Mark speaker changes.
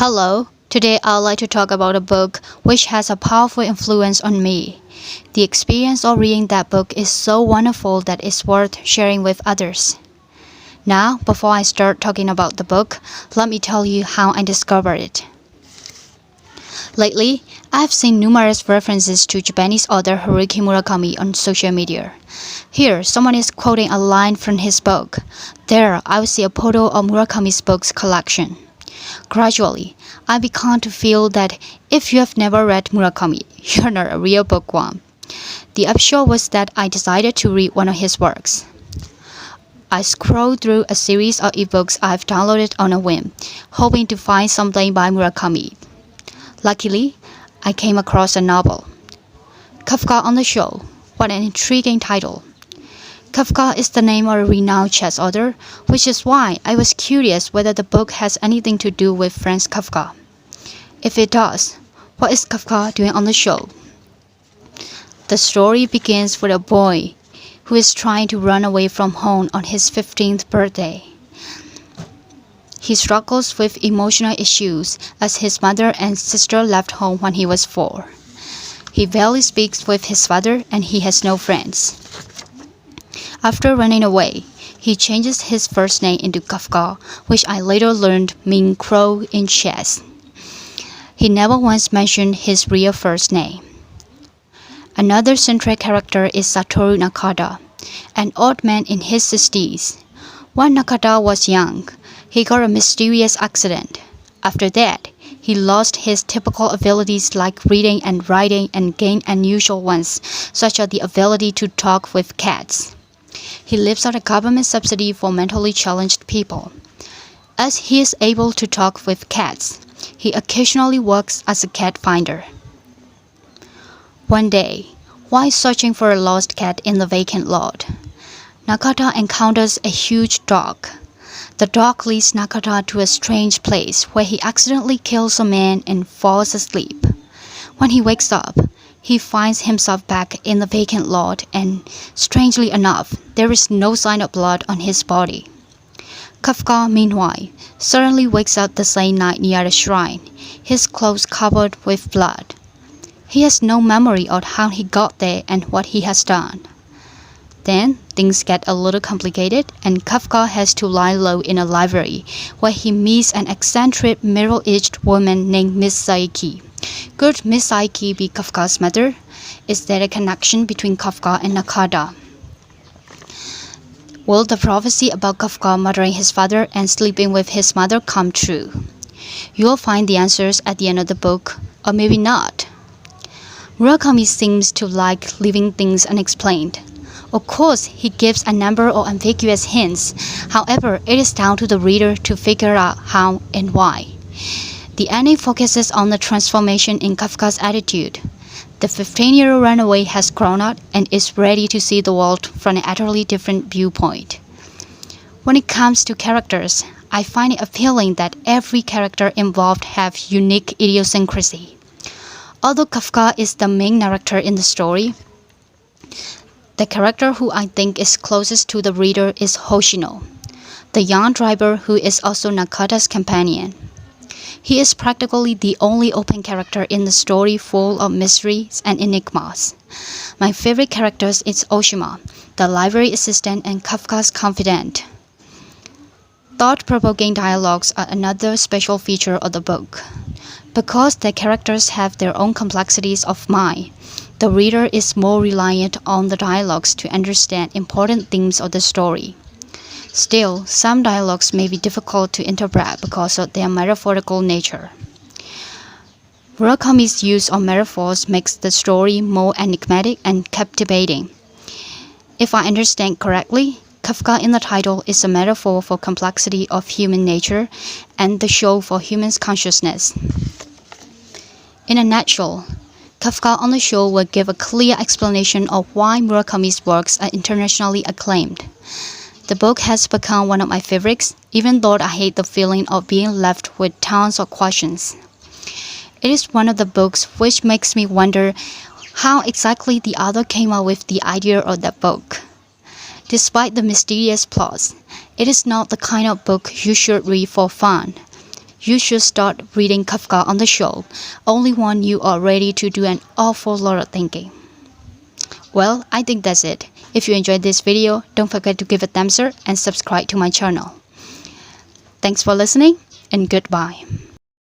Speaker 1: Hello, today I'd like to talk about a book which has a powerful influence on me. The experience of reading that book is so wonderful that it's worth sharing with others. Now, before I start talking about the book, let me tell you how I discovered it. Lately, I've seen numerous references to Japanese author Haruki Murakami on social media. Here, someone is quoting a line from his book. There, I will see a photo of Murakami's books collection. Gradually, I began to feel that if you have never read Murakami, you're not a real bookworm. The upshot was that I decided to read one of his works. I scrolled through a series of ebooks I've downloaded on a whim, hoping to find something by Murakami. Luckily, I came across a novel. Kafka on the Shore. What an intriguing title. Kafka is the name of a renowned chess author, which is why I was curious whether the book has anything to do with Franz Kafka. If it does, what is Kafka doing on the show? The story begins with a boy who is trying to run away from home on his 15th birthday. He struggles with emotional issues as his mother and sister left home when he was 4. He barely speaks with his father and he has no friends. After running away, he changes his first name into Kafka, which I later learned means crow in chess. He never once mentioned his real first name. Another central character is Satoru Nakata, an old man in his 60s. When Nakata was young, he got a mysterious accident. After that, he lost his typical abilities like reading and writing and gained unusual ones, such as the ability to talk with cats. He lives on a government subsidy for mentally challenged people. As he is able to talk with cats, he occasionally works as a cat finder. One day, while searching for a lost cat in the vacant lot, Nakata encounters a huge dog. The dog leads Nakata to a strange place where he accidentally kills a man and falls asleep. When he wakes up, he finds himself back in the vacant lot and, strangely enough, there is no sign of blood on his body. Kafka, meanwhile, suddenly wakes up the same night near the shrine, his clothes covered with blood. He has no memory of how he got there and what he has done. Then, things get a little complicated and Kafka has to lie low in a library where he meets an eccentric middle-aged woman named Miss Saiki. Could Miss Saiki be Kafka's mother? Is there a connection between Kafka and Nakata? Will the prophecy about Kafka murdering his father and sleeping with his mother come true? You'll find the answers at the end of the book, or maybe not. Murakami seems to like leaving things unexplained. Of course, he gives a number of ambiguous hints. However, it is down to the reader to figure out how and why. The ending focuses on the transformation in Kafka's attitude. The 15-year-old runaway has grown up and is ready to see the world from an utterly different viewpoint. When it comes to characters, I find it appealing that every character involved have unique idiosyncrasy. Although Kafka is the main narrator in the story, the character who I think is closest to the reader is Hoshino, the young driver who is also Nakata's companion. He is practically the only open character in the story, full of mysteries and enigmas. My favorite characters is Oshima, the library assistant and Kafka's confidant. Thought-provoking dialogues are another special feature of the book. Because the characters have their own complexities of mind, the reader is more reliant on the dialogues to understand important themes of the story. Still, some dialogues may be difficult to interpret because of their metaphorical nature. Murakami's use of metaphors makes the story more enigmatic and captivating. If I understand correctly, Kafka in the title is a metaphor for complexity of human nature and the show for human consciousness. In a nutshell, Kafka on the Shore will give a clear explanation of why Murakami's works are internationally acclaimed. The book has become one of my favorites, even though I hate the feeling of being left with tons of questions. It is one of the books which makes me wonder how exactly the author came up with the idea of that book. Despite the mysterious plots, it is not the kind of book you should read for fun. you should start reading Kafka on the show, only when you are ready to do an awful lot of thinking. Well, I think that's it. If you enjoyed this video, don't forget to give a thumbs up and subscribe to my channel. Thanks for listening, and goodbye.